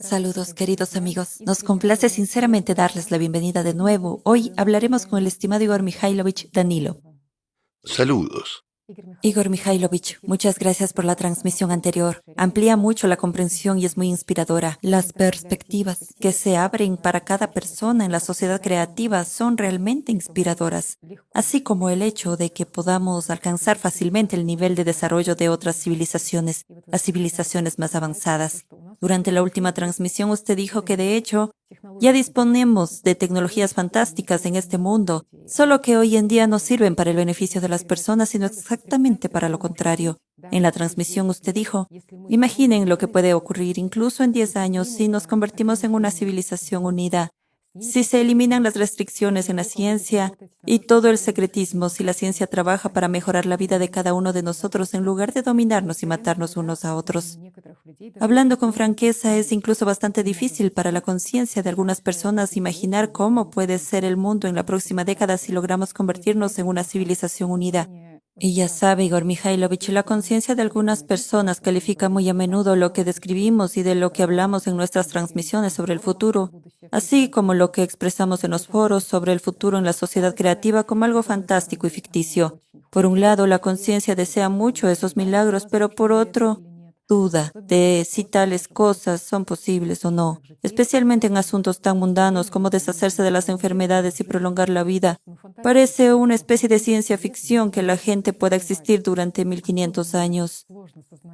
Saludos, queridos amigos. Nos complace sinceramente darles la bienvenida de nuevo. Hoy hablaremos con el estimado Igor Mikhailovich Danilo. Saludos. Igor Mikhailovich, muchas gracias por la transmisión anterior. Amplía mucho la comprensión y es muy inspiradora. Las perspectivas que se abren para cada persona en la sociedad creativa son realmente inspiradoras, así como el hecho de que podamos alcanzar fácilmente el nivel de desarrollo de otras civilizaciones, las civilizaciones más avanzadas. Durante la última transmisión usted dijo que de hecho ya disponemos de tecnologías fantásticas en este mundo, solo que hoy en día no sirven para el beneficio de las personas, sino exactamente para lo contrario. En la transmisión usted dijo, imaginen lo que puede ocurrir incluso en 10 años si nos convertimos en una civilización unida, si se eliminan las restricciones en la ciencia y todo el secretismo, si la ciencia trabaja para mejorar la vida de cada uno de nosotros en lugar de dominarnos y matarnos unos a otros. Hablando con franqueza, es incluso bastante difícil para la conciencia de algunas personas imaginar cómo puede ser el mundo en la próxima década si logramos convertirnos en una civilización unida. Y ya sabe, Igor Mikhailovich, la conciencia de algunas personas califica muy a menudo lo que describimos y de lo que hablamos en nuestras transmisiones sobre el futuro, así como lo que expresamos en los foros sobre el futuro en la sociedad creativa como algo fantástico y ficticio. Por un lado, la conciencia desea mucho esos milagros, pero por otro, duda de si tales cosas son posibles o no, especialmente en asuntos tan mundanos como deshacerse de las enfermedades y prolongar la vida. Parece una especie de ciencia ficción que la gente pueda existir durante 1500 años.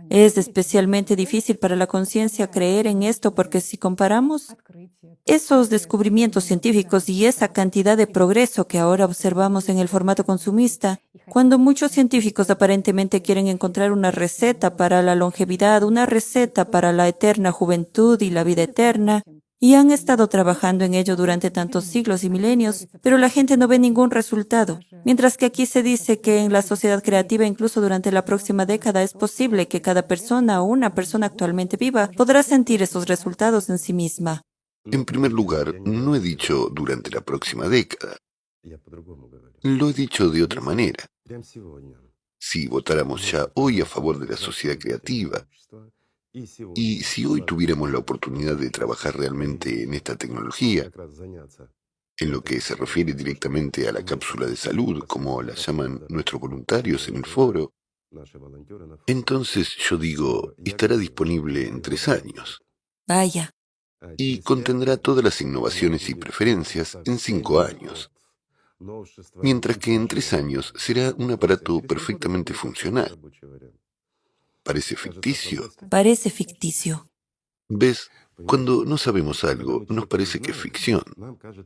Es especialmente difícil para la conciencia creer en esto porque si comparamos esos descubrimientos científicos y esa cantidad de progreso que ahora observamos en el formato consumista, cuando muchos científicos aparentemente quieren encontrar una receta para la longevidad, una receta para la eterna juventud y la vida eterna, y han estado trabajando en ello durante tantos siglos y milenios, pero la gente no ve ningún resultado. Mientras que aquí se dice que en la sociedad creativa, incluso durante la próxima década, es posible que cada persona o una persona actualmente viva podrá sentir esos resultados en sí misma. En primer lugar, no he dicho durante la próxima década. Lo he dicho de otra manera. Si votáramos ya hoy a favor de la sociedad creativa, y si hoy tuviéramos la oportunidad de trabajar realmente en esta tecnología, en lo que se refiere directamente a la cápsula de salud, como la llaman nuestros voluntarios en el foro, entonces yo digo, estará disponible en 3 años Vaya. y contendrá todas las innovaciones y preferencias en 5 años, mientras que en 3 años será un aparato perfectamente funcional. ¿Parece ficticio? Parece ficticio. ¿Ves? Cuando no sabemos algo, nos parece que es ficción.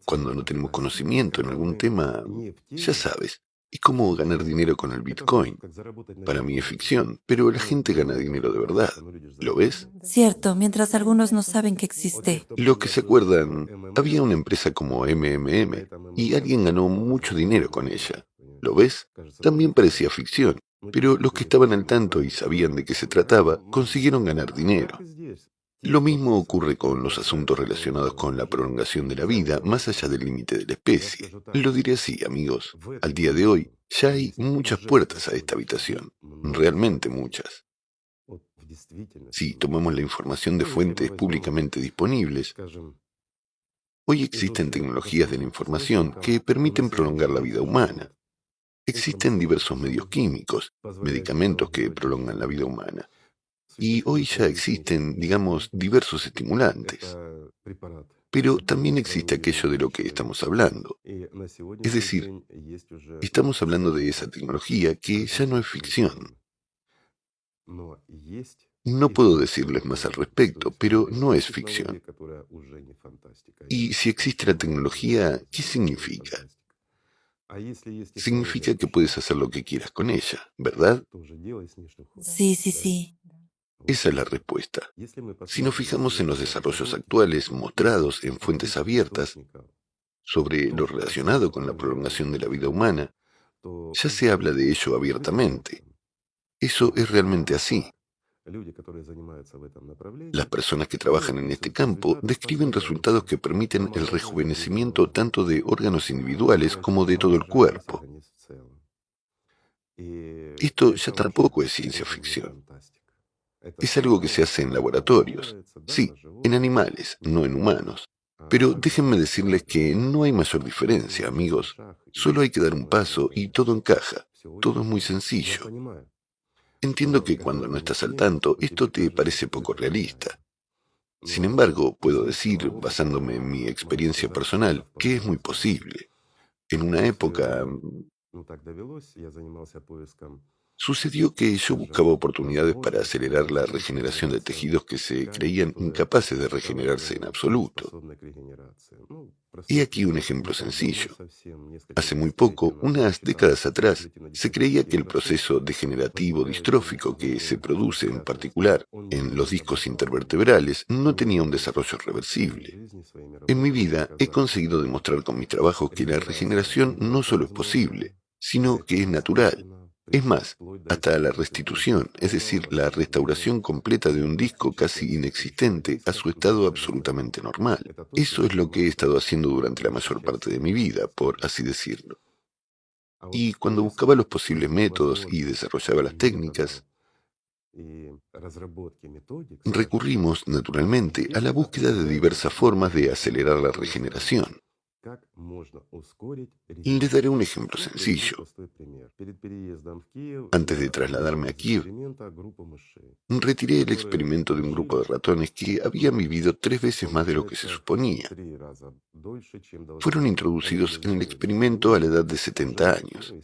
Cuando no tenemos conocimiento en algún tema, ya sabes. ¿Y cómo ganar dinero con el Bitcoin? Para mí es ficción, pero la gente gana dinero de verdad. ¿Lo ves? Cierto, mientras algunos no saben que existe. Los que se acuerdan, había una empresa como MMM y alguien ganó mucho dinero con ella. ¿Lo ves? También parecía ficción, pero los que estaban al tanto y sabían de qué se trataba, consiguieron ganar dinero. Lo mismo ocurre con los asuntos relacionados con la prolongación de la vida más allá del límite de la especie. Lo diré así, amigos. Al día de hoy, ya hay muchas puertas a esta habitación. Realmente muchas. Si tomamos la información de fuentes públicamente disponibles, hoy existen tecnologías de la información que permiten prolongar la vida humana. Existen diversos medios químicos, medicamentos que prolongan la vida humana. Y hoy ya existen, digamos, diversos estimulantes. Pero también existe aquello de lo que estamos hablando. Es decir, estamos hablando de esa tecnología que ya no es ficción. No puedo decirles más al respecto, pero no es ficción. Y si existe la tecnología, ¿qué significa? Significa que puedes hacer lo que quieras con ella, ¿verdad? Sí, sí, sí. Esa es la respuesta. Si nos fijamos en los desarrollos actuales mostrados en fuentes abiertas sobre lo relacionado con la prolongación de la vida humana, ya se habla de ello abiertamente. Eso es realmente así. Las personas que trabajan en este campo describen resultados que permiten el rejuvenecimiento tanto de órganos individuales como de todo el cuerpo. Esto ya tampoco es ciencia ficción. Es algo que se hace en laboratorios. Sí, en animales, no en humanos. Pero déjenme decirles que no hay mayor diferencia, amigos. Solo hay que dar un paso y todo encaja. Todo es muy sencillo. Entiendo que cuando no estás al tanto, esto te parece poco realista. Sin embargo, puedo decir, basándome en mi experiencia personal, que es muy posible. En una época sucedió que yo buscaba oportunidades para acelerar la regeneración de tejidos que se creían incapaces de regenerarse en absoluto. Y aquí un ejemplo sencillo. Hace muy poco, unas décadas atrás, se creía que el proceso degenerativo distrófico que se produce en particular en los discos intervertebrales no tenía un desarrollo reversible. En mi vida he conseguido demostrar con mis trabajos que la regeneración no solo es posible, sino que es natural. Es más, hasta la restitución, es decir, la restauración completa de un disco casi inexistente a su estado absolutamente normal. Eso es lo que he estado haciendo durante la mayor parte de mi vida, por así decirlo. Y cuando buscaba los posibles métodos y desarrollaba las técnicas, recurrimos, naturalmente, a la búsqueda de diversas formas de acelerar la regeneración. Les daré un ejemplo sencillo. Antes de trasladarme a Kiev, retiré el experimento de un grupo de ratones que habían vivido 3 veces más de lo que se suponía. Fueron introducidos en el experimento a la edad de 70 años,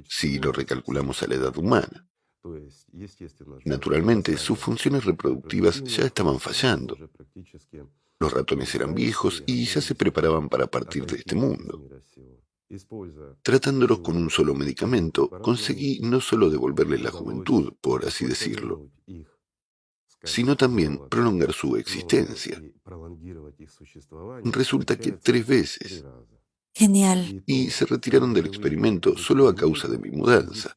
si lo recalculamos a la edad humana. Naturalmente, sus funciones reproductivas ya estaban fallando. Los ratones eran viejos y ya se preparaban para partir de este mundo. Tratándolos con un solo medicamento, conseguí no solo devolverles la juventud, por así decirlo, sino también prolongar su existencia. Resulta que 3 veces. Genial. Y se retiraron del experimento solo a causa de mi mudanza.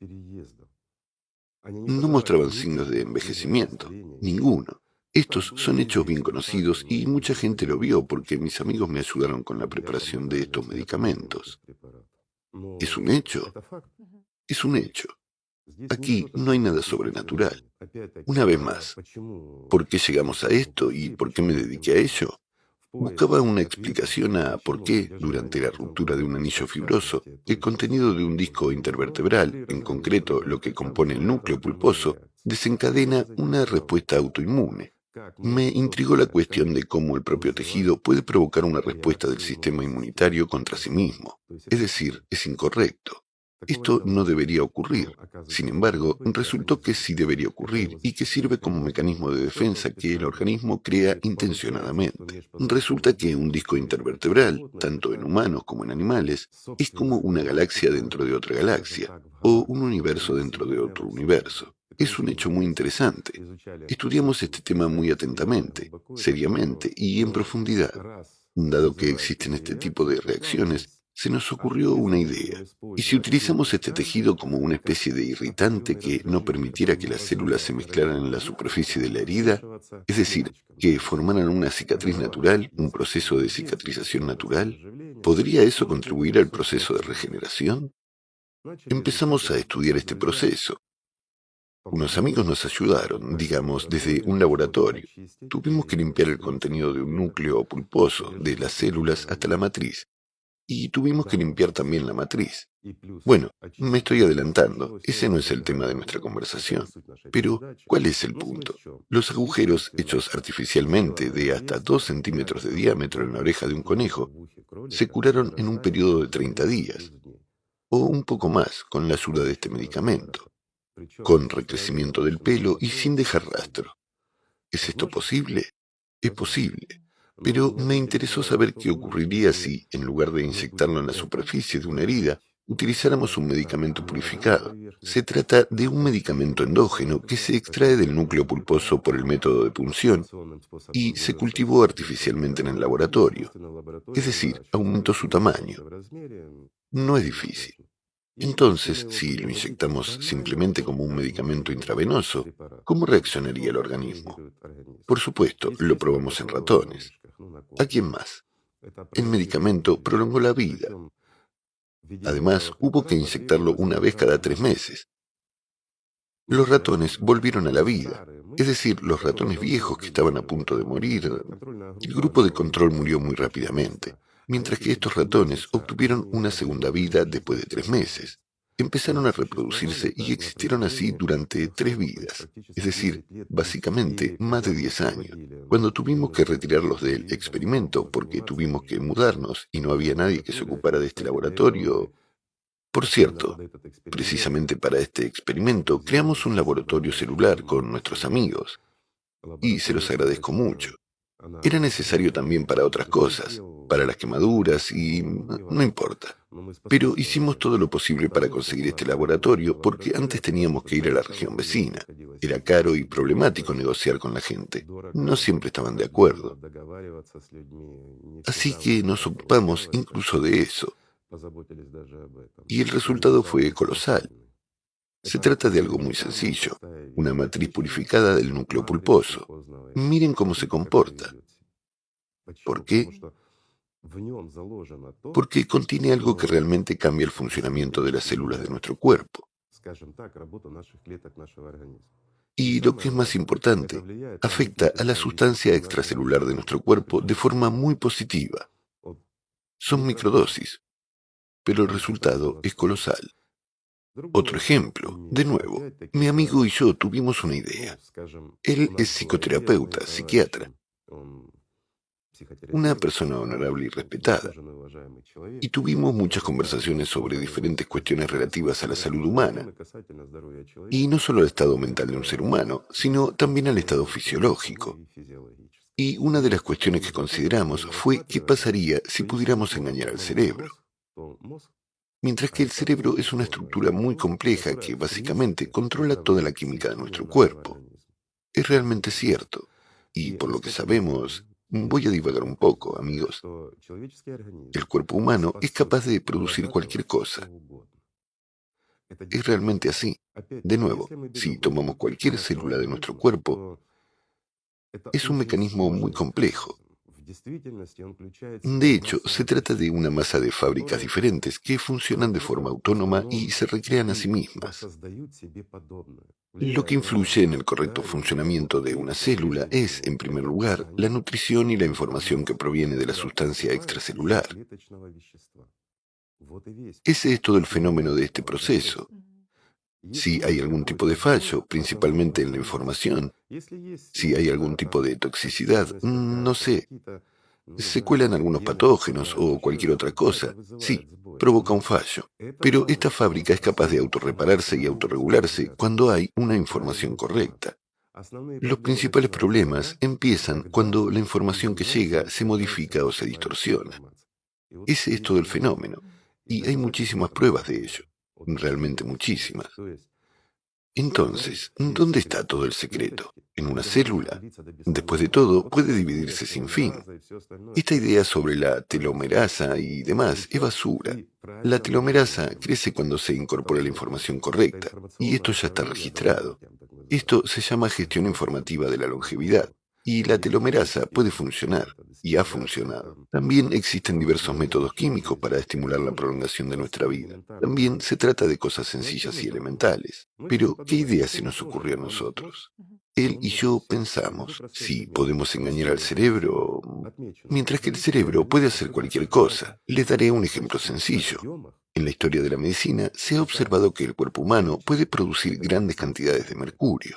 No mostraban signos de envejecimiento, ninguno. Estos son hechos bien conocidos y mucha gente lo vio porque mis amigos me ayudaron con la preparación de estos medicamentos. ¿Es un hecho? Es un hecho. Aquí no hay nada sobrenatural. Una vez más, ¿por qué llegamos a esto y por qué me dediqué a ello? Buscaba una explicación a por qué, durante la ruptura de un anillo fibroso, el contenido de un disco intervertebral, en concreto lo que compone el núcleo pulposo, desencadena una respuesta autoinmune. Me intrigó la cuestión de cómo el propio tejido puede provocar una respuesta del sistema inmunitario contra sí mismo. Es decir, es incorrecto. Esto no debería ocurrir. Sin embargo, resultó que sí debería ocurrir y que sirve como mecanismo de defensa que el organismo crea intencionadamente. Resulta que un disco intervertebral, tanto en humanos como en animales, es como una galaxia dentro de otra galaxia, o un universo dentro de otro universo. Es un hecho muy interesante. Estudiamos este tema muy atentamente, seriamente y en profundidad. Dado que existen este tipo de reacciones, se nos ocurrió una idea. ¿Y si utilizamos este tejido como una especie de irritante que no permitiera que las células se mezclaran en la superficie de la herida? Es decir, que formaran una cicatriz natural, un proceso de cicatrización natural. ¿Podría eso contribuir al proceso de regeneración? Empezamos a estudiar este proceso. Unos amigos nos ayudaron, digamos, desde un laboratorio. Tuvimos que limpiar el contenido de un núcleo pulposo, de las células hasta la matriz. Y tuvimos que limpiar también la matriz. Bueno, me estoy adelantando, ese no es el tema de nuestra conversación. Pero, ¿cuál es el punto? Los agujeros hechos artificialmente de hasta 2 centímetros de diámetro en la oreja de un conejo se curaron en un periodo de 30 días, o un poco más con la ayuda de este medicamento, con recrecimiento del pelo y sin dejar rastro. ¿Es esto posible? Es posible. Pero me interesó saber qué ocurriría si, en lugar de inyectarlo en la superficie de una herida, utilizáramos un medicamento purificado. Se trata de un medicamento endógeno que se extrae del núcleo pulposo por el método de punción y se cultivó artificialmente en el laboratorio. Es decir, aumentó su tamaño. No es difícil. Entonces, si lo inyectamos simplemente como un medicamento intravenoso, ¿cómo reaccionaría el organismo? Por supuesto, lo probamos en ratones. ¿A quién más? El medicamento prolongó la vida. Además, hubo que inyectarlo una vez cada 3 meses. Los ratones volvieron a la vida, es decir, los ratones viejos que estaban a punto de morir. El grupo de control murió muy rápidamente, mientras que estos ratones obtuvieron una segunda vida después de 3 meses. Empezaron a reproducirse y existieron así durante 3 vidas, es decir, básicamente más de 10 años. Cuando tuvimos que retirarlos del experimento porque tuvimos que mudarnos y no había nadie que se ocupara de este laboratorio. Por cierto, precisamente para este experimento creamos un laboratorio celular con nuestros amigos y se los agradezco mucho. Era necesario también para otras cosas, para las quemaduras y no importa. Pero hicimos todo lo posible para conseguir este laboratorio porque antes teníamos que ir a la región vecina. Era caro y problemático negociar con la gente. No siempre estaban de acuerdo. Así que nos ocupamos incluso de eso. Y el resultado fue colosal. Se trata de algo muy sencillo, una matriz purificada del núcleo pulposo. Miren cómo se comporta. ¿Por qué? Porque contiene algo que realmente cambia el funcionamiento de las células de nuestro cuerpo. Y lo que es más importante, afecta a la sustancia extracelular de nuestro cuerpo de forma muy positiva. Son microdosis, pero el resultado es colosal. Otro ejemplo, de nuevo, mi amigo y yo tuvimos una idea. Él es psicoterapeuta, psiquiatra, una persona honorable y respetada, y tuvimos muchas conversaciones sobre diferentes cuestiones relativas a la salud humana, y no solo al estado mental de un ser humano, sino también al estado fisiológico. Y una de las cuestiones que consideramos fue qué pasaría si pudiéramos engañar al cerebro. Mientras que el cerebro es una estructura muy compleja que básicamente controla toda la química de nuestro cuerpo. Es realmente cierto. Y por lo que sabemos, voy a divagar un poco, amigos. El cuerpo humano es capaz de producir cualquier cosa. Es realmente así. De nuevo, si tomamos cualquier célula de nuestro cuerpo, es un mecanismo muy complejo. De hecho, se trata de una masa de fábricas diferentes que funcionan de forma autónoma y se recrean a sí mismas. Lo que influye en el correcto funcionamiento de una célula es, en primer lugar, la nutrición y la información que proviene de la sustancia extracelular. Ese es todo el fenómeno de este proceso. Si hay algún tipo de fallo, principalmente en la información, si hay algún tipo de toxicidad, no sé, se cuelan algunos patógenos o cualquier otra cosa, sí, provoca un fallo. Pero esta fábrica es capaz de autorrepararse y autorregularse cuando hay una información correcta. Los principales problemas empiezan cuando la información que llega se modifica o se distorsiona. Ese es todo el fenómeno, y hay muchísimas pruebas de ello, realmente muchísimas. Entonces, ¿dónde está todo el secreto? ¿En una célula? Después de todo, puede dividirse sin fin. Esta idea sobre la telomerasa y demás es basura. La telomerasa crece cuando se incorpora la información correcta, y esto ya está registrado. Esto se llama gestión informativa de la longevidad, y la telomerasa puede funcionar, y ha funcionado. También existen diversos métodos químicos para estimular la prolongación de nuestra vida. También se trata de cosas sencillas y elementales. Pero, ¿qué idea se nos ocurrió a nosotros? Él y yo pensamos, si podemos engañar al cerebro, mientras que el cerebro puede hacer cualquier cosa. Les daré un ejemplo sencillo. En la historia de la medicina se ha observado que el cuerpo humano puede producir grandes cantidades de mercurio.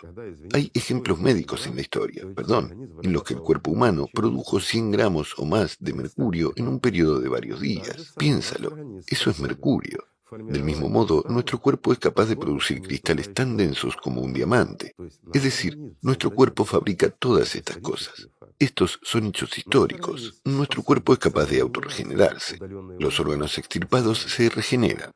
Hay ejemplos médicos en la historia, en los que el cuerpo humano produjo 100 gramos o más de mercurio en un periodo de varios días. Piénsalo, eso es mercurio. Del mismo modo, nuestro cuerpo es capaz de producir cristales tan densos como un diamante. Es decir, nuestro cuerpo fabrica todas estas cosas. Estos son hechos históricos. Nuestro cuerpo es capaz de autorregenerarse. Los órganos extirpados se regeneran.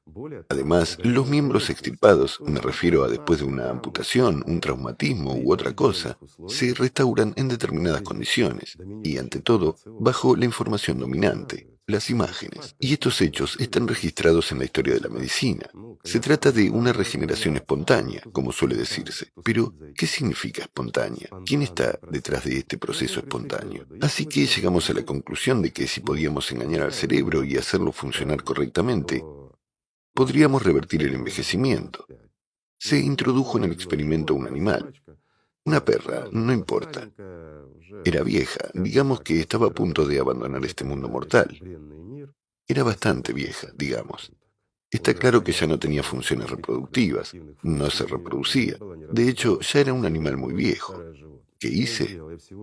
Además, los miembros extirpados, me refiero a después de una amputación, un traumatismo u otra cosa, se restauran en determinadas condiciones y, ante todo, bajo la información dominante, las imágenes. Y estos hechos están registrados en la historia de la medicina. Se trata de una regeneración espontánea, como suele decirse. Pero, ¿qué significa espontánea? ¿Quién está detrás de este proceso espontáneo? Así que llegamos a la conclusión de que si podíamos engañar al cerebro y hacerlo funcionar correctamente, podríamos revertir el envejecimiento. Se introdujo en el experimento un animal, una perra, no importa. Era vieja, digamos que estaba a punto de abandonar este mundo mortal. Era bastante vieja, digamos. Está claro que ya no tenía funciones reproductivas, no se reproducía. De hecho, ya era un animal muy viejo. ¿Qué hice?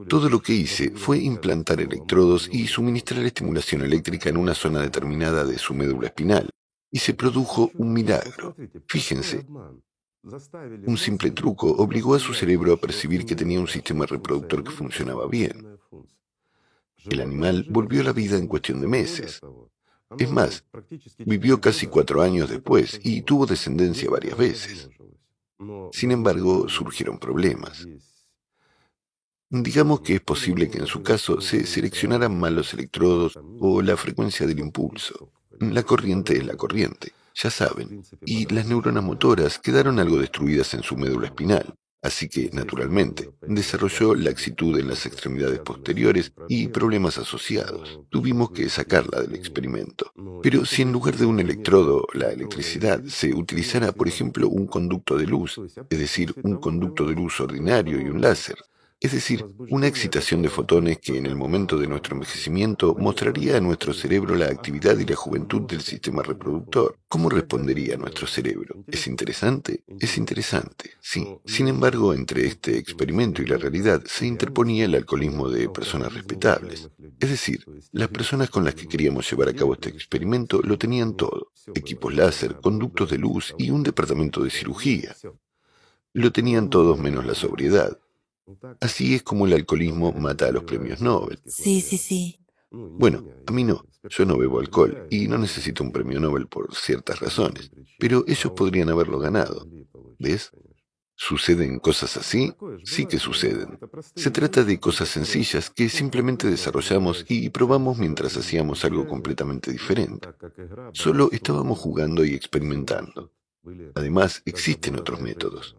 Todo lo que hice fue implantar electrodos y suministrar estimulación eléctrica en una zona determinada de su médula espinal. Y se produjo un milagro. Fíjense, un simple truco obligó a su cerebro a percibir que tenía un sistema reproductor que funcionaba bien. El animal volvió a la vida en cuestión de meses. Es más, vivió casi 4 años después y tuvo descendencia varias veces. Sin embargo, surgieron problemas. Digamos que es posible que en su caso se seleccionaran mal los electrodos o la frecuencia del impulso. La corriente es la corriente, ya saben, y las neuronas motoras quedaron algo destruidas en su médula espinal. Así que, naturalmente, desarrolló laxitud en las extremidades posteriores y problemas asociados. Tuvimos que sacarla del experimento. Pero si en lugar de un electrodo, la electricidad, se utilizara, por ejemplo, un conducto de luz, es decir, un conducto de luz ordinario y un láser, es decir, una excitación de fotones que en el momento de nuestro envejecimiento mostraría a nuestro cerebro la actividad y la juventud del sistema reproductor. ¿Cómo respondería nuestro cerebro? ¿Es interesante? Es interesante, sí. Sin embargo, entre este experimento y la realidad se interponía el alcoholismo de personas respetables. Es decir, las personas con las que queríamos llevar a cabo este experimento lo tenían todo: equipos láser, conductos de luz y un departamento de cirugía. Lo tenían todos menos la sobriedad. Así es como el alcoholismo mata a los premios Nobel. Sí, sí, sí. Bueno, a mí no. Yo no bebo alcohol y no necesito un premio Nobel por ciertas razones. Pero ellos podrían haberlo ganado. ¿Ves? ¿Suceden cosas así? Sí que suceden. Se trata de cosas sencillas que simplemente desarrollamos y probamos mientras hacíamos algo completamente diferente. Solo estábamos jugando y experimentando. Además, existen otros métodos.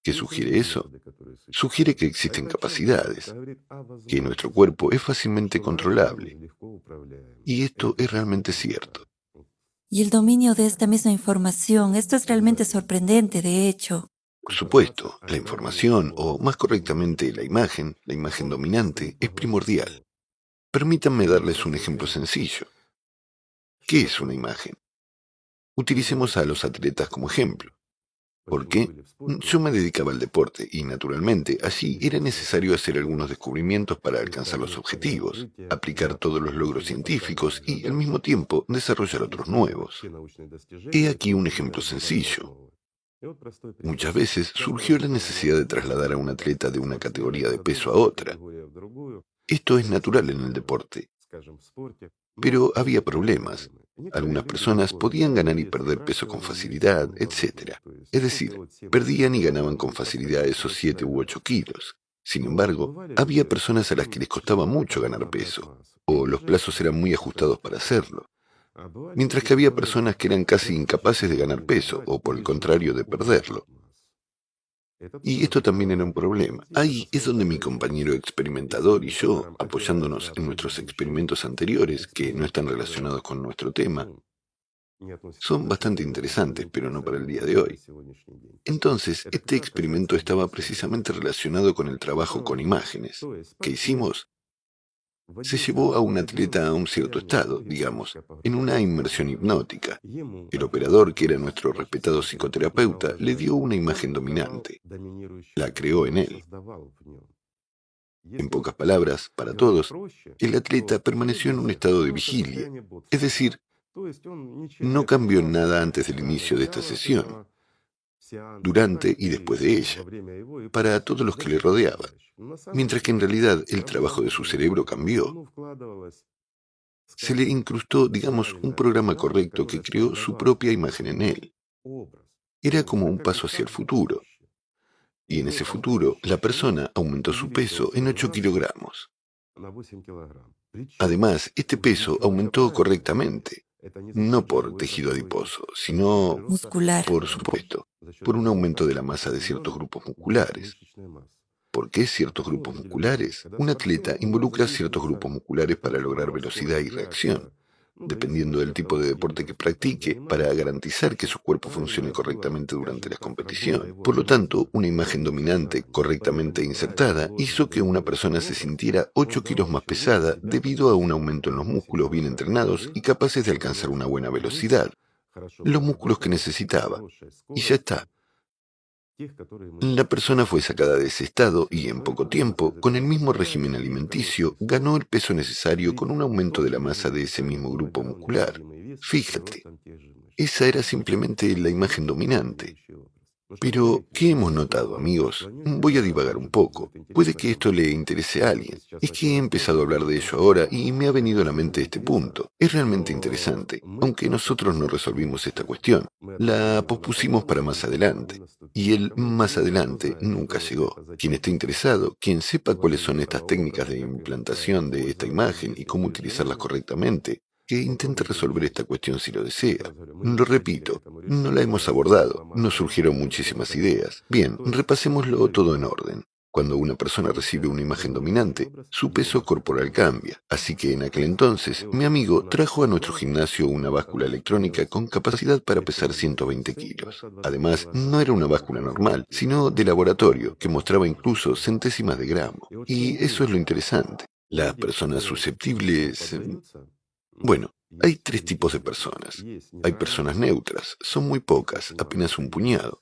¿Qué sugiere eso? Sugiere que existen capacidades, que nuestro cuerpo es fácilmente controlable. Y esto es realmente cierto. Y el dominio de esta misma información, esto es realmente sorprendente, de hecho. Por supuesto, la información, o más correctamente la imagen dominante, es primordial. Permítanme darles un ejemplo sencillo. ¿Qué es una imagen? Utilicemos a los atletas como ejemplo. ¿Por qué? Yo me dedicaba al deporte y, naturalmente, allí era necesario hacer algunos descubrimientos para alcanzar los objetivos, aplicar todos los logros científicos y, al mismo tiempo, desarrollar otros nuevos. He aquí un ejemplo sencillo. Muchas veces surgió la necesidad de trasladar a un atleta de una categoría de peso a otra. Esto es natural en el deporte. Pero había problemas. Algunas personas podían ganar y perder peso con facilidad, etc. Es decir, perdían y ganaban con facilidad esos 7 u 8 kilos. Sin embargo, había personas a las que les costaba mucho ganar peso, o los plazos eran muy ajustados para hacerlo. Mientras que había personas que eran casi incapaces de ganar peso, o por el contrario, de perderlo. Y esto también era un problema. Ahí es donde mi compañero experimentador y yo, apoyándonos en nuestros experimentos anteriores, que no están relacionados con nuestro tema, son bastante interesantes, pero no para el día de hoy. Entonces, este experimento estaba precisamente relacionado con el trabajo con imágenes. ¿Qué hicimos? Se llevó a un atleta a un cierto estado, digamos, en una inmersión hipnótica. El operador, que era nuestro respetado psicoterapeuta, le dio una imagen dominante. La creó en él. En pocas palabras, para todos, el atleta permaneció en un estado de vigilia, es decir, no cambió nada antes del inicio de esta sesión, durante y después de ella, para todos los que le rodeaban, mientras que en realidad el trabajo de su cerebro cambió. Se le incrustó, digamos, un programa correcto que creó su propia imagen en él. Era como un paso hacia el futuro. Y en ese futuro, la persona aumentó su peso en 8 kilogramos. Además, este peso aumentó correctamente, no por tejido adiposo, sino, Muscular. por supuesto, por un aumento de la masa de ciertos grupos musculares. ¿Por qué ciertos grupos musculares? Un atleta involucra ciertos grupos musculares para lograr velocidad y reacción. dependiendo del tipo de deporte que practique, para garantizar que su cuerpo funcione correctamente durante la competición. Por lo tanto, una imagen dominante correctamente insertada hizo que una persona se sintiera 8 kilos más pesada debido a un aumento en los músculos bien entrenados y capaces de alcanzar una buena velocidad, los músculos que necesitaba. Y ya está. La persona fue sacada de ese estado y en poco tiempo, con el mismo régimen alimenticio, ganó el peso necesario con un aumento de la masa de ese mismo grupo muscular. Fíjate, esa era simplemente la imagen dominante. Pero, ¿qué hemos notado, amigos? Voy a divagar un poco. Puede que esto le interese a alguien. Es que he empezado a hablar de ello ahora y me ha venido a la mente este punto. Es realmente interesante, aunque nosotros no resolvimos esta cuestión. La pospusimos para más adelante. Y el más adelante nunca llegó. Quien esté interesado, quien sepa cuáles son estas técnicas de implantación de esta imagen y cómo utilizarlas correctamente, que intente resolver esta cuestión si lo desea. Lo repito, no la hemos abordado, nos surgieron muchísimas ideas. Bien, repasémoslo todo en orden. Cuando una persona recibe una imagen dominante, su peso corporal cambia. Así que en aquel entonces, mi amigo trajo a nuestro gimnasio una báscula electrónica con capacidad para pesar 120 kilos. Además, no era una báscula normal, sino de laboratorio, que mostraba incluso centésimas de gramo. Y eso es lo interesante. Las personas susceptibles... Bueno, hay tres tipos de personas. Hay personas neutras, son muy pocas, apenas un puñado.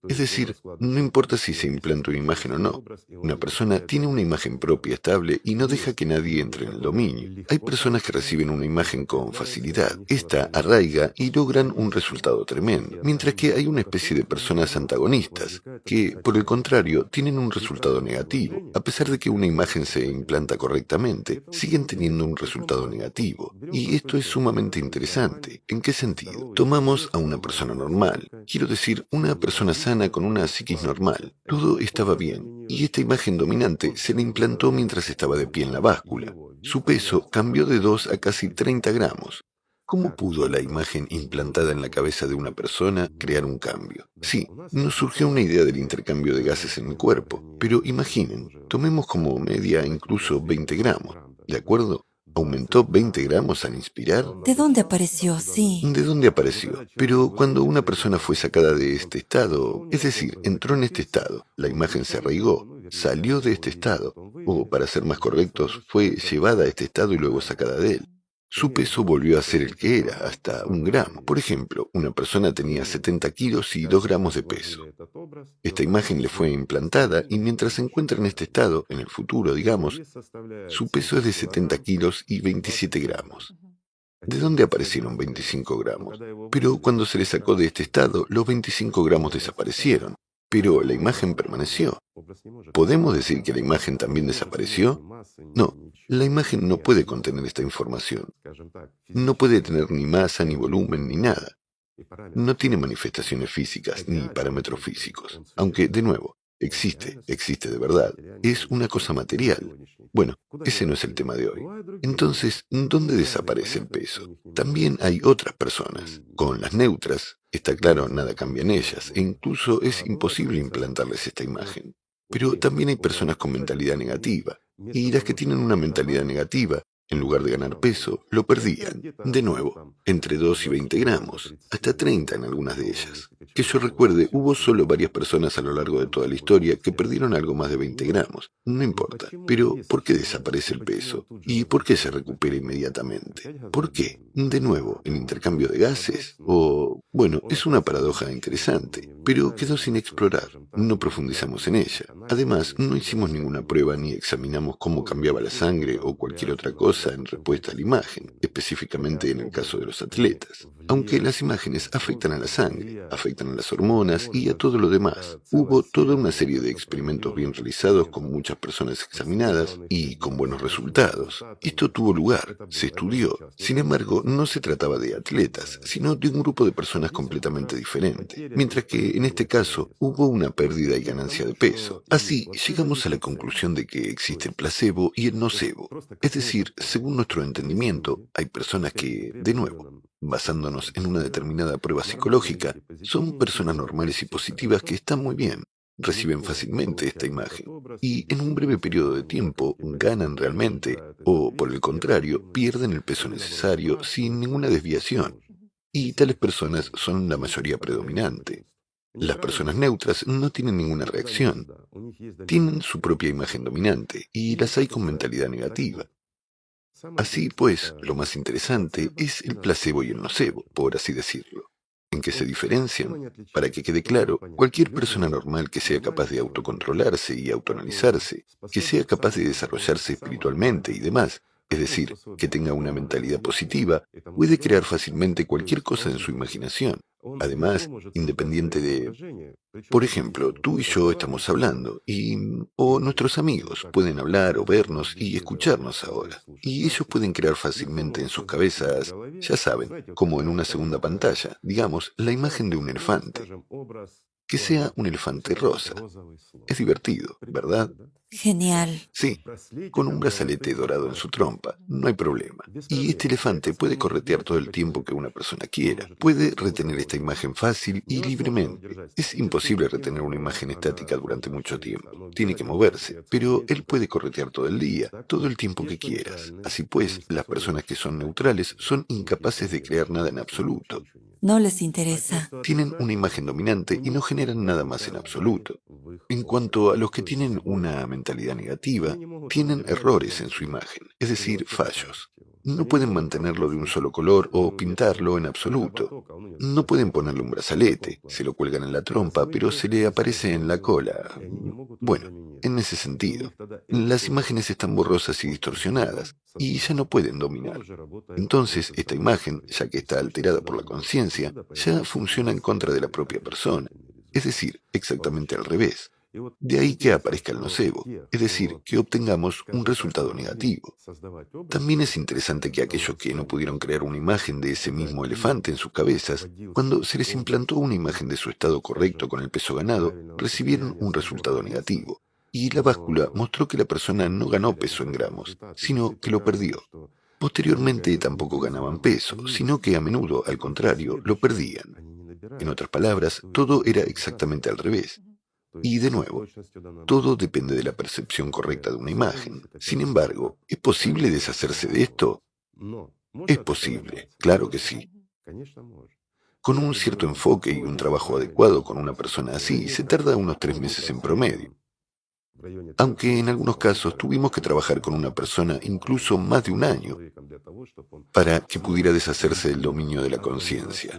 Es decir, no importa si se implanta una imagen o no. Una persona tiene una imagen propia estable y no deja que nadie entre en el dominio. Hay personas que reciben una imagen con facilidad. Esta arraiga y logran un resultado tremendo. Mientras que hay una especie de personas antagonistas, que, por el contrario, tienen un resultado negativo. A pesar de que una imagen se implanta correctamente, siguen teniendo un resultado negativo. Y esto es sumamente interesante. ¿En qué sentido? Tomamos a una persona normal. Quiero decir, una persona sana con una psiquis normal. Todo estaba bien, y esta imagen dominante se le implantó mientras estaba de pie en la báscula. Su peso cambió de 2 a casi 30 gramos. ¿Cómo pudo la imagen implantada en la cabeza de una persona crear un cambio? Sí, nos surgió una idea del intercambio de gases en el cuerpo, pero imaginen, tomemos como media incluso 20 gramos, ¿de acuerdo? ¿Aumentó 20 gramos al inspirar? ¿De dónde apareció? Sí. ¿De dónde apareció? Pero cuando una persona fue sacada de este estado, es decir, entró en este estado, la imagen se arraigó, salió de este estado, o para ser más correctos, fue llevada a este estado y luego sacada de él. Su peso volvió a ser el que era, hasta 1 gramo. Por ejemplo, una persona tenía 70 kilos y 2 gramos de peso. Esta imagen le fue implantada y mientras se encuentra en este estado, en el futuro, digamos, su peso es de 70 kilos y 27 gramos. ¿De dónde aparecieron 25 gramos? Pero cuando se le sacó de este estado, los 25 gramos desaparecieron, pero la imagen permaneció. ¿Podemos decir que la imagen también desapareció? No, la imagen no puede contener esta información. No puede tener ni masa, ni volumen, ni nada. No tiene manifestaciones físicas, ni parámetros físicos. Aunque, de nuevo, existe de verdad. Es una cosa material. Bueno, ese no es el tema de hoy. Entonces, ¿dónde desaparece el peso? También hay otras personas. Con las neutras, está claro, nada cambia en ellas, e incluso es imposible implantarles esta imagen. Pero también hay personas con mentalidad negativa, y las que tienen una mentalidad negativa, en lugar de ganar peso, lo perdían. De nuevo, entre 2 y 20 gramos, hasta 30 en algunas de ellas. Que yo recuerde, hubo solo varias personas a lo largo de toda la historia que perdieron algo más de 20 gramos. No importa. Pero, ¿por qué desaparece el peso? ¿Y por qué se recupera inmediatamente? ¿Por qué? De nuevo, ¿el intercambio de gases? O, bueno, es una paradoja interesante, pero quedó sin explorar. No profundizamos en ella. Además, no hicimos ninguna prueba ni examinamos cómo cambiaba la sangre o cualquier otra cosa en respuesta a la imagen, específicamente en el caso de los atletas. Aunque las imágenes afectan a la sangre, afectan a las hormonas y a todo lo demás. Hubo toda una serie de experimentos bien realizados con muchas personas examinadas y con buenos resultados. Esto tuvo lugar, se estudió. Sin embargo, no se trataba de atletas, sino de un grupo de personas completamente diferente. Mientras que en este caso hubo una pérdida y ganancia de peso. Así, llegamos a la conclusión de que existe el placebo y el nocebo. Es decir, según nuestro entendimiento, hay personas que, de nuevo, basándonos en una determinada prueba psicológica, son personas normales y positivas que están muy bien, reciben fácilmente esta imagen y en un breve periodo de tiempo ganan realmente, o, por el contrario, pierden el peso necesario sin ninguna desviación. Y tales personas son la mayoría predominante. Las personas neutras no tienen ninguna reacción. Tienen su propia imagen dominante y las hay con mentalidad negativa. Así pues, lo más interesante es el placebo y el nocebo, por así decirlo. ¿En qué se diferencian? Para que quede claro, cualquier persona normal que sea capaz de autocontrolarse y autoanalizarse, que sea capaz de desarrollarse espiritualmente y demás, es decir, que tenga una mentalidad positiva, puede crear fácilmente cualquier cosa en su imaginación. Además, independiente de... Por ejemplo, tú y yo estamos hablando o nuestros amigos pueden hablar o vernos y escucharnos ahora. Y ellos pueden crear fácilmente en sus cabezas, ya saben, como en una segunda pantalla, digamos, la imagen de un elefante. Que sea un elefante rosa. Es divertido, ¿verdad? Genial. Sí, con un brazalete dorado en su trompa, no hay problema. Y este elefante puede corretear todo el tiempo que una persona quiera. Puede retener esta imagen fácil y libremente. Es imposible retener una imagen estática durante mucho tiempo. Tiene que moverse, pero él puede corretear todo el día, todo el tiempo que quieras. Así pues, las personas que son neutrales son incapaces de crear nada en absoluto. No les interesa. Tienen una imagen dominante y no generan nada más en absoluto. En cuanto a los que tienen una mentalidad negativa, tienen errores en su imagen, es decir, fallos. No pueden mantenerlo de un solo color o pintarlo en absoluto. No pueden ponerle un brazalete, se lo cuelgan en la trompa, pero se le aparece en la cola. Bueno, en ese sentido, las imágenes están borrosas y distorsionadas, y ya no pueden dominar. Entonces, esta imagen, ya que está alterada por la conciencia, ya funciona en contra de la propia persona, es decir, exactamente al revés. De ahí que aparezca el nocebo, es decir, que obtengamos un resultado negativo. También es interesante que aquellos que no pudieron crear una imagen de ese mismo elefante en sus cabezas, cuando se les implantó una imagen de su estado correcto con el peso ganado, recibieron un resultado negativo. Y la báscula mostró que la persona no ganó peso en gramos, sino que lo perdió. Posteriormente tampoco ganaban peso, sino que a menudo, al contrario, lo perdían. En otras palabras, todo era exactamente al revés. Y de nuevo, todo depende de la percepción correcta de una imagen. Sin embargo, ¿es posible deshacerse de esto? Es posible, claro que sí. Con un cierto enfoque y un trabajo adecuado con una persona así, se tarda unos 3 meses en promedio. Aunque en algunos casos tuvimos que trabajar con una persona incluso más de un año para que pudiera deshacerse del dominio de la conciencia.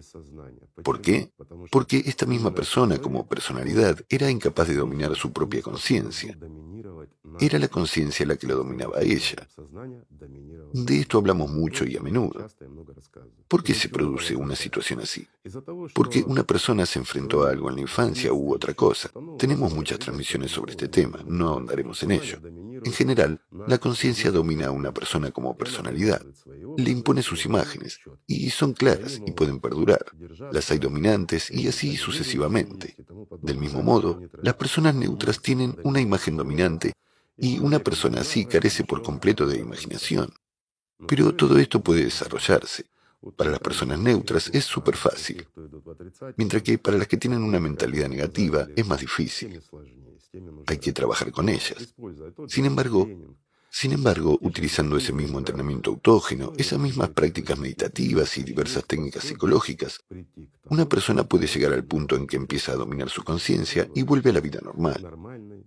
¿Por qué? Porque esta misma persona como personalidad era incapaz de dominar su propia conciencia. Era la conciencia la que lo dominaba a ella. De esto hablamos mucho y a menudo. ¿Por qué se produce una situación así? Porque una persona se enfrentó a algo en la infancia u otra cosa. Tenemos muchas transmisiones sobre este tema, no ahondaremos en ello. En general, la conciencia domina a una persona como personalidad. Le impone sus imágenes, y son claras y pueden perdurar. Las hay dominantes y así sucesivamente. Del mismo modo, las personas neutras tienen una imagen dominante y una persona así carece por completo de imaginación. Pero todo esto puede desarrollarse. Para las personas neutras es súper fácil, mientras que para las que tienen una mentalidad negativa es más difícil. Hay que trabajar con ellas. Sin embargo, utilizando ese mismo entrenamiento autógeno, esas mismas prácticas meditativas y diversas técnicas psicológicas, una persona puede llegar al punto en que empieza a dominar su conciencia y vuelve a la vida normal.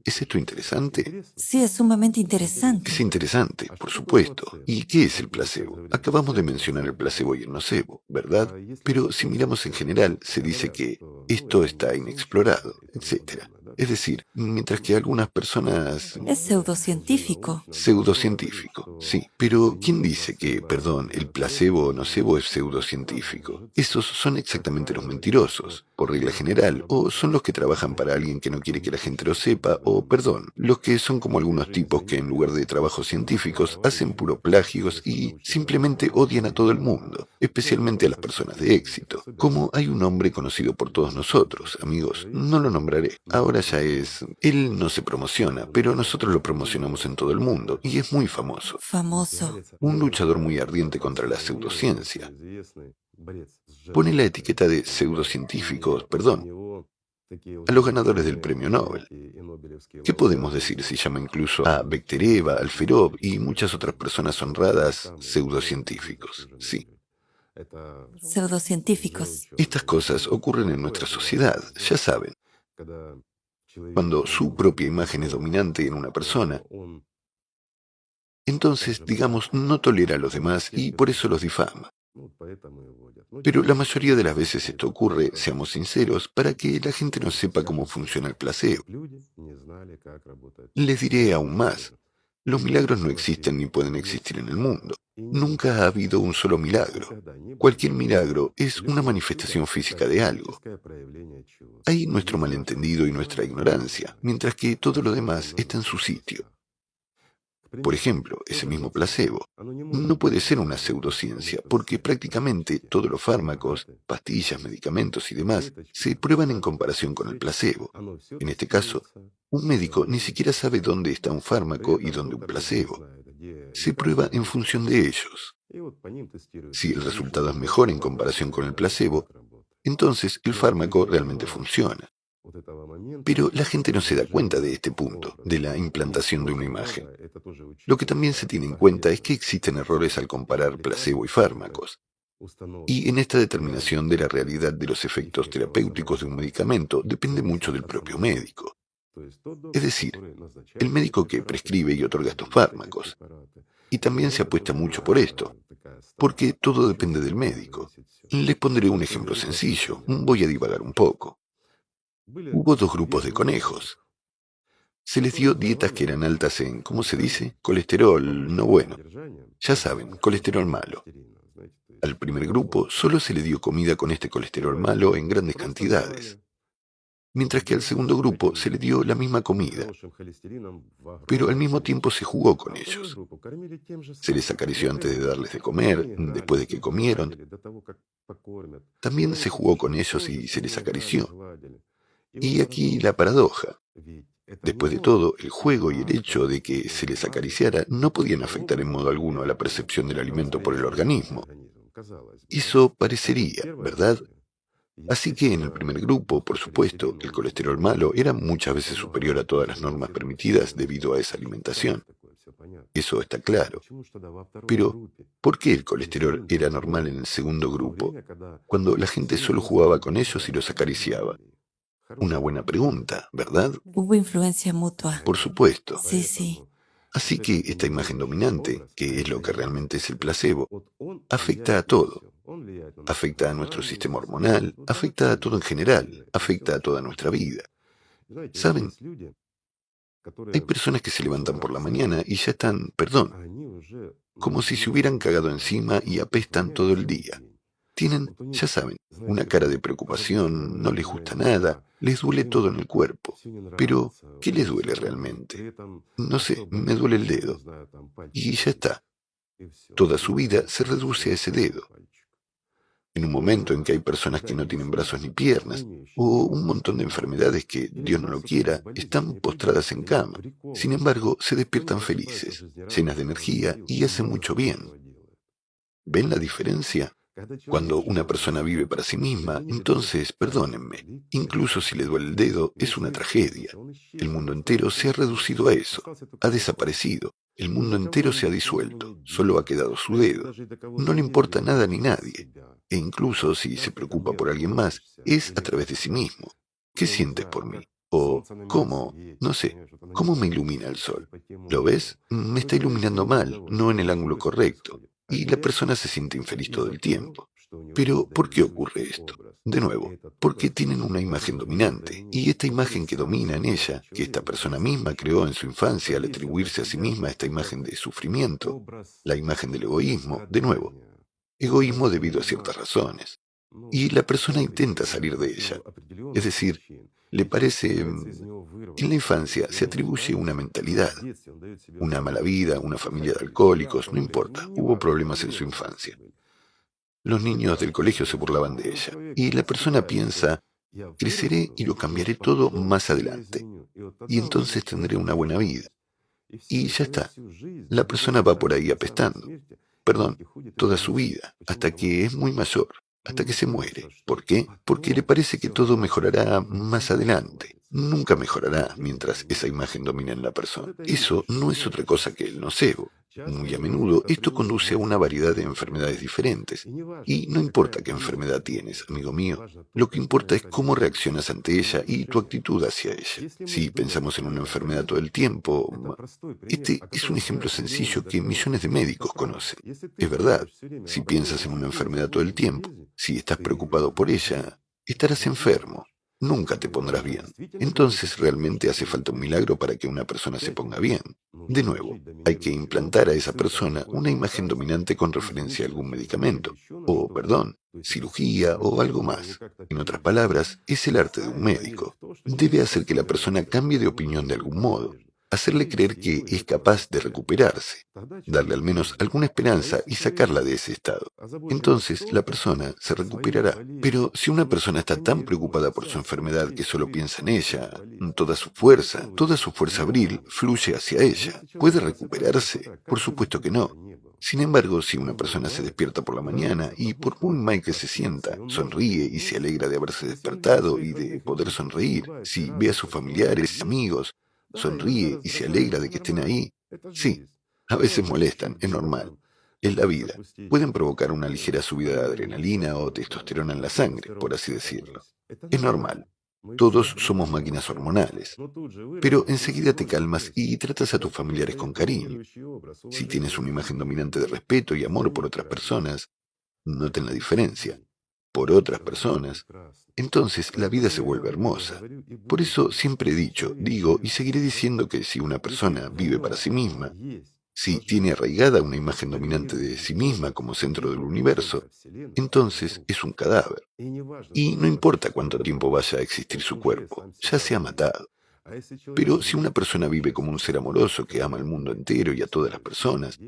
¿Es esto interesante? Sí, es sumamente Es interesante. interesante, por supuesto. ¿Y qué es el placebo? Acabamos de mencionar el placebo y el nocebo, ¿verdad? Pero si miramos en general, se dice que esto está inexplorado, etc. Es decir, mientras que algunas personas... Es pseudocientífico. Pseudocientífico, sí. Pero ¿quién dice que, perdón, el placebo o nocebo es pseudocientífico? Esos son exactamente los mentirosos, por regla general, o son los que trabajan para alguien que no quiere que la gente lo sepa, o, perdón, los que son como algunos tipos que en lugar de trabajos científicos hacen puro plagios y simplemente odian a todo el mundo, especialmente a las personas de éxito. Como hay un hombre conocido por todos nosotros, amigos, no lo nombraré. Ahora ya es... Él no se promociona, pero nosotros lo promocionamos en todo el mundo, y es muy famoso. Famoso. Un luchador muy ardiente contra la pseudociencia. Pone la etiqueta de pseudocientíficos, perdón. a los ganadores del premio Nobel. ¿Qué podemos decir si llama incluso a Bektereva, Alferov y muchas otras personas honradas pseudocientíficos? Sí. Pseudocientíficos. Estas cosas ocurren en nuestra sociedad, ya saben. Cuando su propia imagen es dominante en una persona, entonces, digamos, no tolera a los demás y por eso los difama. Pero la mayoría de las veces esto ocurre, seamos sinceros, para que la gente no sepa cómo funciona el placebo. Les diré aún más. Los milagros no existen ni pueden existir en el mundo. Nunca ha habido un solo milagro. Cualquier milagro es una manifestación física de algo. Hay nuestro malentendido y nuestra ignorancia, mientras que todo lo demás está en su sitio. Por ejemplo, ese mismo placebo no puede ser una pseudociencia, porque prácticamente todos los fármacos, pastillas, medicamentos y demás se prueban en comparación con el placebo. En este caso, un médico ni siquiera sabe dónde está un fármaco y dónde un placebo. Se prueba en función de ellos. Si el resultado es mejor en comparación con el placebo, entonces el fármaco realmente funciona. Pero la gente no se da cuenta de este punto, de la implantación de una imagen. Lo que también se tiene en cuenta es que existen errores al comparar placebo y fármacos. Y en esta determinación de la realidad de los efectos terapéuticos de un medicamento depende mucho del propio médico. Es decir, el médico que prescribe y otorga estos fármacos. Y también se apuesta mucho por esto, porque todo depende del médico. Les pondré un ejemplo sencillo, voy a divagar un poco. Hubo dos grupos de conejos. Se les dio dietas que eran altas en, ¿cómo se dice? Colesterol no bueno. Ya saben, colesterol malo. Al primer grupo solo se le dio comida con este colesterol malo en grandes cantidades, mientras que al segundo grupo se le dio la misma comida, pero al mismo tiempo se jugó con ellos. Se les acarició antes de darles de comer, después de que comieron. También se jugó con ellos y se les acarició. Y aquí la paradoja. Después de todo, el juego y el hecho de que se les acariciara no podían afectar en modo alguno a la percepción del alimento por el organismo. Eso parecería, ¿verdad? Así que en el primer grupo, por supuesto, el colesterol malo era muchas veces superior a todas las normas permitidas debido a esa alimentación. Eso está claro. Pero, ¿por qué el colesterol era normal en el segundo grupo, cuando la gente solo jugaba con ellos y los acariciaba? Una buena pregunta, ¿verdad? Hubo influencia mutua. Por supuesto. Sí, sí. Así que esta imagen dominante, que es lo que realmente es el placebo, afecta a todo. Afecta a nuestro sistema hormonal, afecta a todo en general, afecta a toda nuestra vida. ¿Saben? Hay personas que se levantan por la mañana y ya están, perdón, como si se hubieran cagado encima y apestan todo el día. Tienen, ya saben, una cara de preocupación, no les gusta nada, les duele todo en el cuerpo. Pero, ¿qué les duele realmente? No sé, me duele el dedo. Y ya está. Toda su vida se reduce a ese dedo. En un momento en que hay personas que no tienen brazos ni piernas, o un montón de enfermedades que, Dios no lo quiera, están postradas en cama. Sin embargo, se despiertan felices, llenas de energía y hacen mucho bien. ¿Ven la diferencia? Cuando una persona vive para sí misma, entonces, perdónenme, incluso si le duele el dedo, es una tragedia. El mundo entero se ha reducido a eso, ha desaparecido. El mundo entero se ha disuelto, solo ha quedado su dedo. No le importa nada ni nadie. E incluso si se preocupa por alguien más, es a través de sí mismo. ¿Qué sientes por mí? O, ¿cómo? No sé, ¿cómo me ilumina el sol? ¿Lo ves? Me está iluminando mal, no en el ángulo correcto. Y la persona se siente infeliz todo el tiempo. Pero, ¿por qué ocurre esto? De nuevo, porque tienen una imagen dominante, y esta imagen que domina en ella, que esta persona misma creó en su infancia al atribuirse a sí misma esta imagen de sufrimiento, la imagen del egoísmo, de nuevo, egoísmo debido a ciertas razones. Y la persona intenta salir de ella. Es decir, le parece... En la infancia se atribuye una mentalidad, una mala vida, una familia de alcohólicos, no importa, hubo problemas en su infancia. Los niños del colegio se burlaban de ella, y la persona piensa, creceré y lo cambiaré todo más adelante, y entonces tendré una buena vida. Y ya está, la persona va por ahí apestando, perdón, toda su vida, hasta que es muy mayor. hasta que se muere. ¿Por qué? Porque le parece que todo mejorará más adelante. Nunca mejorará mientras esa imagen domine en la persona. Eso no es otra cosa que el nocebo. Muy a menudo esto conduce a una variedad de enfermedades diferentes. Y no importa qué enfermedad tienes, amigo mío, lo que importa es cómo reaccionas ante ella y tu actitud hacia ella. Si pensamos en una enfermedad todo el tiempo, este es un ejemplo sencillo que millones de médicos conocen. Es verdad, si piensas en una enfermedad todo el tiempo, si estás preocupado por ella, estarás enfermo. Nunca te pondrás bien. Entonces realmente hace falta un milagro para que una persona se ponga bien. De nuevo, hay que implantar a esa persona una imagen dominante con referencia a algún medicamento, o, perdón, cirugía o algo más. En otras palabras, es el arte de un médico. Debe hacer que la persona cambie de opinión de algún modo, hacerle creer que es capaz de recuperarse, darle al menos alguna esperanza y sacarla de ese estado. Entonces la persona se recuperará. Pero si una persona está tan preocupada por su enfermedad que solo piensa en ella, toda su fuerza abril fluye hacia ella. ¿Puede recuperarse? Por supuesto que no. Sin embargo, si una persona se despierta por la mañana y por muy mal que se sienta, sonríe y se alegra de haberse despertado y de poder sonreír, si ve a sus familiares, amigos, sonríe y se alegra de que estén ahí. Sí, a veces molestan, es normal. Es la vida. Pueden provocar una ligera subida de adrenalina o testosterona en la sangre, por así decirlo. Es normal. Todos somos máquinas hormonales. Pero enseguida te calmas y tratas a tus familiares con cariño. Si tienes una imagen dominante de respeto y amor por otras personas, noten la diferencia. Por otras personas, entonces la vida se vuelve hermosa. Por eso siempre he dicho, digo y seguiré diciendo que si una persona vive para sí misma, si tiene arraigada una imagen dominante de sí misma como centro del universo, entonces es un cadáver. Y no importa cuánto tiempo vaya a existir su cuerpo, ya se ha matado. Pero si una persona vive como un ser amoroso que ama al mundo entero y a todas las personas,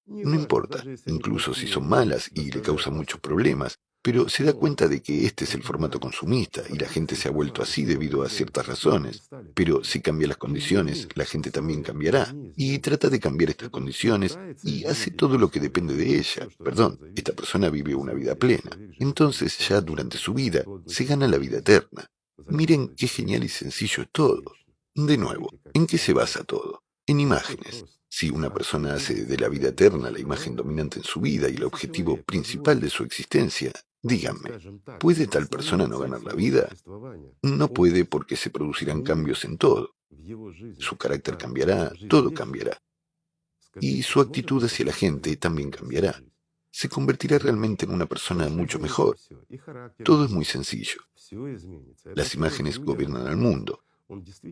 no importa, incluso si son malas y le causan muchos problemas, pero se da cuenta de que este es el formato consumista y la gente se ha vuelto así debido a ciertas razones. Pero si cambia las condiciones, la gente también cambiará. Y trata de cambiar estas condiciones y hace todo lo que depende de ella. Perdón, esta persona vive una vida plena. Entonces ya durante su vida se gana la vida eterna. Miren qué genial y sencillo es todo. De nuevo, ¿en qué se basa todo? En imágenes. Si una persona hace de la vida eterna la imagen dominante en su vida y el objetivo principal de su existencia, díganme, ¿puede tal persona no ganar la vida? No puede porque se producirán cambios en todo. Su carácter cambiará, todo cambiará. Y su actitud hacia la gente también cambiará. Se convertirá realmente en una persona mucho mejor. Todo es muy sencillo. Las imágenes gobiernan al mundo.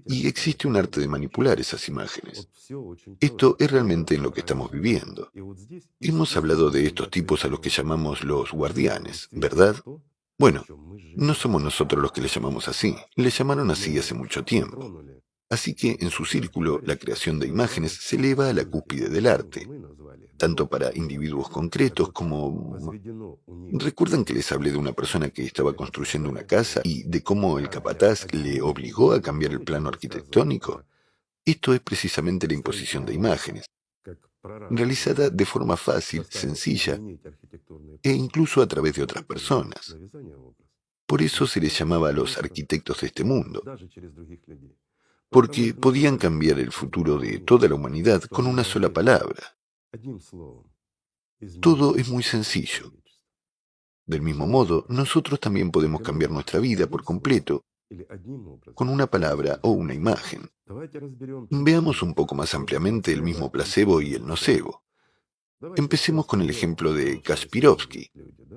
Y existe un arte de manipular esas imágenes. Esto es realmente en lo que estamos viviendo. Hemos hablado de estos tipos a los que llamamos los guardianes, ¿verdad? Bueno, no somos nosotros los que les llamamos así. Les llamaron así hace mucho tiempo. Así que en su círculo, la creación de imágenes se eleva a la cúspide del arte, tanto para individuos concretos como... ¿Recuerdan que les hablé de una persona que estaba construyendo una casa y de cómo el capataz le obligó a cambiar el plano arquitectónico? Esto es precisamente la imposición de imágenes, realizada de forma fácil, sencilla e incluso a través de otras personas. Por eso se les llamaba a los arquitectos de este mundo, porque podían cambiar el futuro de toda la humanidad con una sola palabra. Todo es muy sencillo. Del mismo modo, nosotros también podemos cambiar nuestra vida por completo con una palabra o una imagen. Veamos un poco más ampliamente el mismo placebo y el nocebo. Empecemos con el ejemplo de Kasperovsky,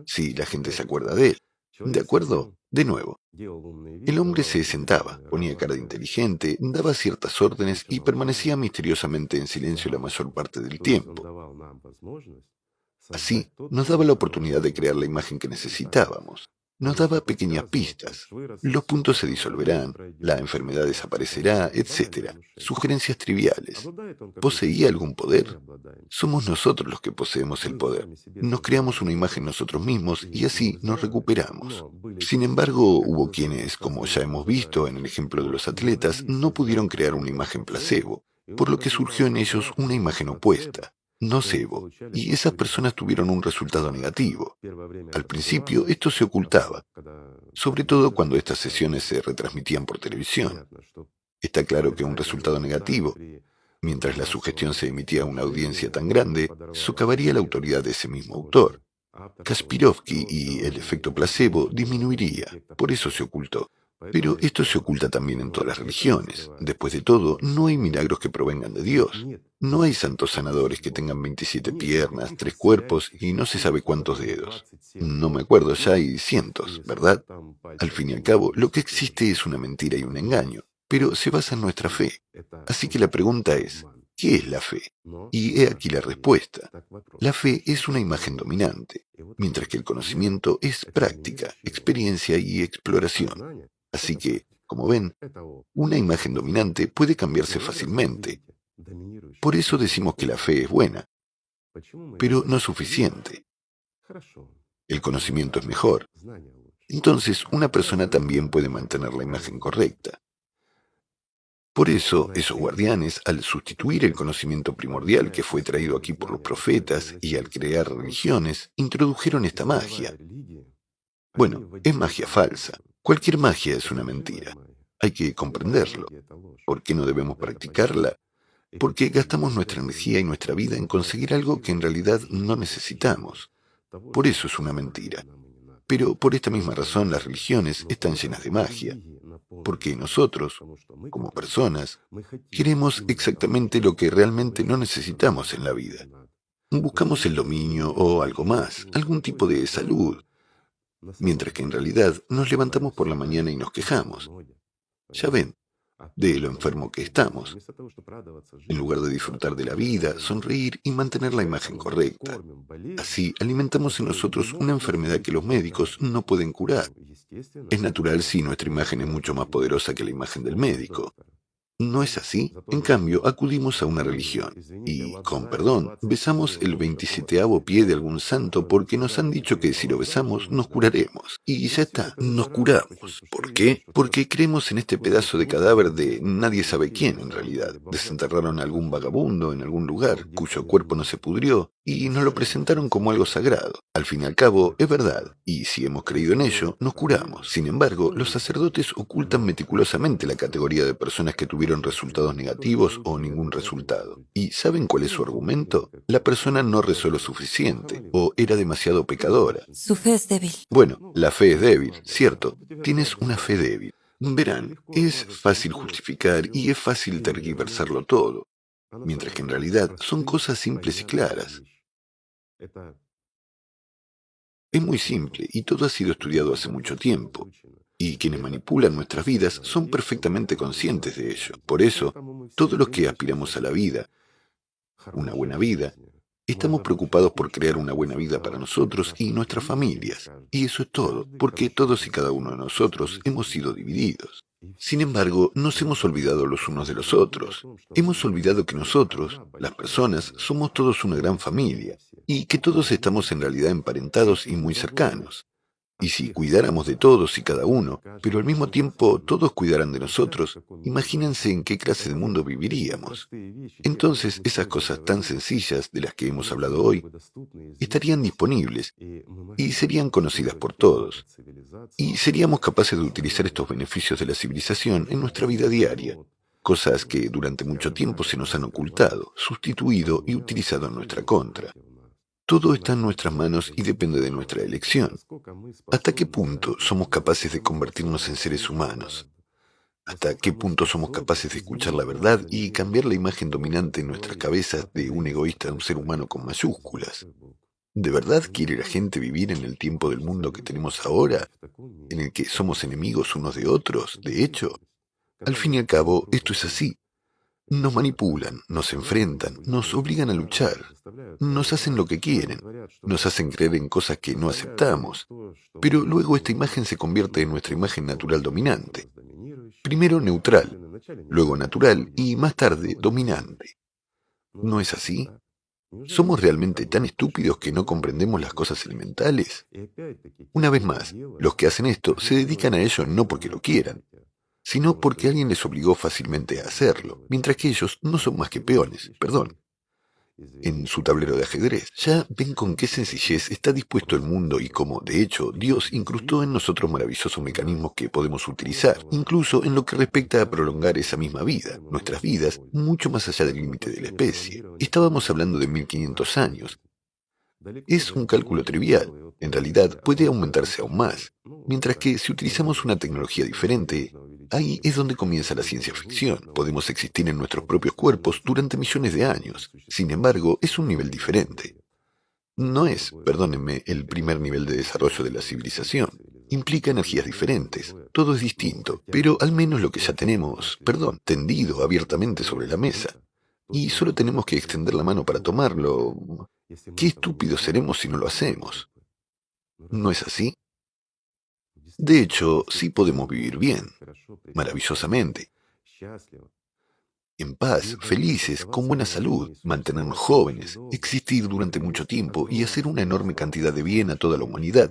si la gente se acuerda de él. ¿De acuerdo? De nuevo. El hombre se sentaba, ponía cara de inteligente, daba ciertas órdenes y permanecía misteriosamente en silencio la mayor parte del tiempo. Así, nos daba la oportunidad de crear la imagen que necesitábamos. Nos daba pequeñas pistas. Los puntos se disolverán, la enfermedad desaparecerá, etc. Sugerencias triviales. ¿Poseía algún poder? Somos nosotros los que poseemos el poder. Nos creamos una imagen nosotros mismos y así nos recuperamos. Sin embargo, hubo quienes, como ya hemos visto en el ejemplo de los atletas, no pudieron crear una imagen placebo, por lo que surgió en ellos una imagen opuesta. nocebo, y esas personas tuvieron un resultado negativo. Al principio esto se ocultaba, sobre todo cuando estas sesiones se retransmitían por televisión. Está claro que un resultado negativo, mientras la sugestión se emitía a una audiencia tan grande, socavaría la autoridad de ese mismo autor. Kasperovsky y el efecto placebo disminuiría, por eso se ocultó. Pero esto se oculta también en todas las religiones. Después de todo, no hay milagros que provengan de Dios. No hay santos sanadores que tengan 27 piernas, 3 cuerpos y no se sabe cuántos dedos. No me acuerdo, ya hay cientos, ¿verdad? Al fin y al cabo, lo que existe es una mentira y un engaño, pero se basa en nuestra fe. Así que la pregunta es, ¿qué es la fe? Y he aquí la respuesta. La fe es una imagen dominante, mientras que el conocimiento es práctica, experiencia y exploración. Así que, como ven, una imagen dominante puede cambiarse fácilmente. Por eso decimos que la fe es buena, pero no suficiente. El conocimiento es mejor. Entonces, una persona también puede mantener la imagen correcta. Por eso, esos guardianes, al sustituir el conocimiento primordial que fue traído aquí por los profetas y al crear religiones, introdujeron esta magia. Bueno, es magia falsa. Cualquier magia es una mentira. Hay que comprenderlo. ¿Por qué no debemos practicarla? Porque gastamos nuestra energía y nuestra vida en conseguir algo que en realidad no necesitamos. Por eso es una mentira. Pero por esta misma razón las religiones están llenas de magia. Porque nosotros, como personas, queremos exactamente lo que realmente no necesitamos en la vida. Buscamos el dominio o algo más, algún tipo de salud, mientras que en realidad nos levantamos por la mañana y nos quejamos. Ya ven, de lo enfermo que estamos, en lugar de disfrutar de la vida, sonreír y mantener la imagen correcta. Así alimentamos en nosotros una enfermedad que los médicos no pueden curar. Es natural si nuestra imagen es mucho más poderosa que la imagen del médico. ¿No es así? En cambio, acudimos a una religión y, con perdón, besamos el 27º pie de algún santo porque nos han dicho que si lo besamos nos curaremos. Y ya está, nos curamos. ¿Por qué? Porque creemos en este pedazo de cadáver de nadie sabe quién en realidad. Desenterraron a algún vagabundo en algún lugar cuyo cuerpo no se pudrió y nos lo presentaron como algo sagrado. Al fin y al cabo, es verdad, y si hemos creído en ello, nos curamos. Sin embargo, los sacerdotes ocultan meticulosamente la categoría de personas que tuvieron resultados negativos o ningún resultado. ¿Y saben cuál es su argumento? La persona no rezó lo suficiente, o era demasiado pecadora. Su fe es débil. Bueno, la fe es débil, cierto. Tienes una fe débil. Verán, es fácil justificar y es fácil tergiversarlo todo, mientras que en realidad son cosas simples y claras. Es muy simple y todo ha sido estudiado hace mucho tiempo. Y quienes manipulan nuestras vidas son perfectamente conscientes de ello. Por eso, todos los que aspiramos a la vida, una buena vida, estamos preocupados por crear una buena vida para nosotros y nuestras familias. Y eso es todo, porque todos y cada uno de nosotros hemos sido divididos. Sin embargo, nos hemos olvidado los unos de los otros. Hemos olvidado que nosotros, las personas, somos todos una gran familia y que todos estamos en realidad emparentados y muy cercanos. Y si cuidáramos de todos y cada uno, pero al mismo tiempo todos cuidaran de nosotros, imagínense en qué clase de mundo viviríamos. Entonces, esas cosas tan sencillas de las que hemos hablado hoy estarían disponibles y serían conocidas por todos. Y seríamos capaces de utilizar estos beneficios de la civilización en nuestra vida diaria, cosas que durante mucho tiempo se nos han ocultado, sustituido y utilizado en nuestra contra. Todo está en nuestras manos y depende de nuestra elección. ¿Hasta qué punto somos capaces de convertirnos en seres humanos? ¿Hasta qué punto somos capaces de escuchar la verdad y cambiar la imagen dominante en nuestras cabezas de un egoísta a un ser humano con mayúsculas? ¿De verdad quiere la gente vivir en el tiempo del mundo que tenemos ahora, en el que somos enemigos unos de otros? De hecho, al fin y al cabo, esto es así. Nos manipulan, nos enfrentan, nos obligan a luchar, nos hacen lo que quieren, nos hacen creer en cosas que no aceptamos, pero luego esta imagen se convierte en nuestra imagen natural dominante. Primero neutral, luego natural y más tarde dominante. ¿No es así? ¿Somos realmente tan estúpidos que no comprendemos las cosas elementales? Una vez más, los que hacen esto se dedican a ello no porque lo quieran, sino porque alguien les obligó fácilmente a hacerlo, mientras que ellos no son más que peones, perdón. en su tablero de ajedrez. Ya ven con qué sencillez está dispuesto el mundo y cómo, de hecho, Dios incrustó en nosotros maravillosos mecanismos que podemos utilizar, incluso en lo que respecta a prolongar esa misma vida, nuestras vidas, mucho más allá del límite de la especie. Estábamos hablando de 1500 años. Es un cálculo trivial. En realidad puede aumentarse aún más. Mientras que si utilizamos una tecnología diferente, ahí es donde comienza la ciencia ficción. Podemos existir en nuestros propios cuerpos durante millones de años. Sin embargo, es un nivel diferente. No es, perdónenme, el primer nivel de desarrollo de la civilización. Implica energías diferentes. Todo es distinto, pero al menos lo que ya tenemos, tendido abiertamente sobre la mesa. Y solo tenemos que extender la mano para tomarlo. Qué estúpidos seremos si no lo hacemos. ¿No es así? De hecho, sí podemos vivir bien, maravillosamente, en paz, felices, con buena salud, mantenernos jóvenes, existir durante mucho tiempo y hacer una enorme cantidad de bien a toda la humanidad,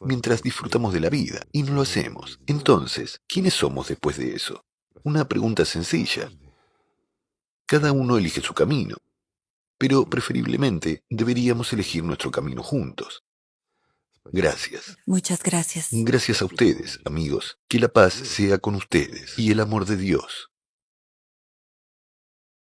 mientras disfrutamos de la vida, y no lo hacemos. Entonces, ¿quiénes somos después de eso? Una pregunta sencilla. Cada uno elige su camino, pero preferiblemente deberíamos elegir nuestro camino juntos. Gracias. Muchas gracias. Gracias a ustedes, amigos. Que la paz sea con ustedes y el amor de Dios.